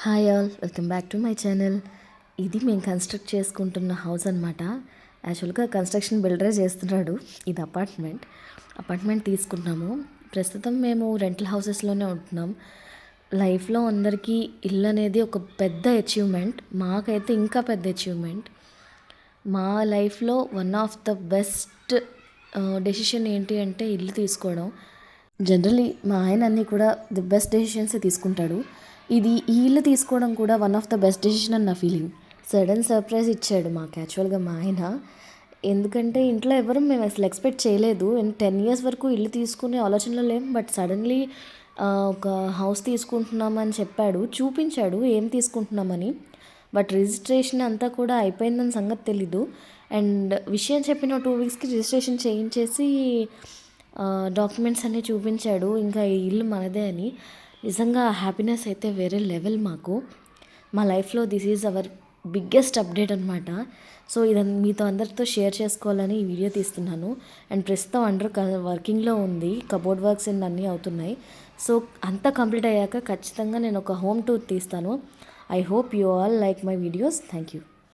Hi all, welcome back to my channel. ఇది మేము construct చేసుకుంటున్న హౌస్ అనమాట. యాక్చువల్గా కన్స్ట్రక్షన్ బిల్డరే చేస్తున్నాడు. ఇది అపార్ట్మెంట్ తీసుకున్నాము. ప్రస్తుతం మేము రెంటల్ హౌసెస్లోనే ఉంటున్నాం. లైఫ్లో అందరికీ ఇల్లు అనేది ఒక పెద్ద అచీవ్మెంట్. మాకైతే ఇంకా పెద్ద అచీవ్మెంట్. మా లైఫ్లో one of the best decision ఏంటి అంటే ఇల్లు తీసుకోవడం. జనరలీ మా ఆయన అన్నీ కూడా ది బెస్ట్ డెసిషన్సే తీసుకుంటాడు. ఈ ఇల్లు తీసుకోవడం కూడా one of the best decision అని నా ఫీలింగ్. సడన్ సర్ప్రైజ్ ఇచ్చాడు మాకు యాక్చువల్గా మా ఆయన. ఎందుకంటే ఇంట్లో ఎవరు మేము అసలు ఎక్స్పెక్ట్ చేయలేదు. 10 years వరకు ఇల్లు తీసుకునే ఆలోచనలో లేం. బట్ సడన్లీ ఒక హౌస్ తీసుకుంటున్నామని చెప్పాడు, చూపించాడు ఏం తీసుకుంటున్నామని. బట్ రిజిస్ట్రేషన్ అంతా కూడా అయిపోయిందని సంగతి తెలీదు. అండ్ విషయం చెప్పిన 2 weeksకి రిజిస్ట్రేషన్ చేయించేసి డాక్యుమెంట్స్ అన్నీ చూపించాడు, ఇంకా ఈ ఇల్లు మనదే అని. నిజంగా హ్యాపీనెస్ అయితే వేరే లెవెల్ మాకు. మా లైఫ్లో this is our biggest update అనమాట. సో ఇదని మీతో అందరితో షేర్ చేసుకోవాలని ఈ వీడియో తీస్తున్నాను. అండ్ ప్రస్తుతం వర్కింగ్లో ఉంది. కబోర్డ్ వర్క్స్ అన్నీ అవుతున్నాయి. సో అంతా కంప్లీట్ అయ్యాక ఖచ్చితంగా నేను ఒక హోమ్ టూర్ తీస్తాను. I hope you all like my videos. Thank you.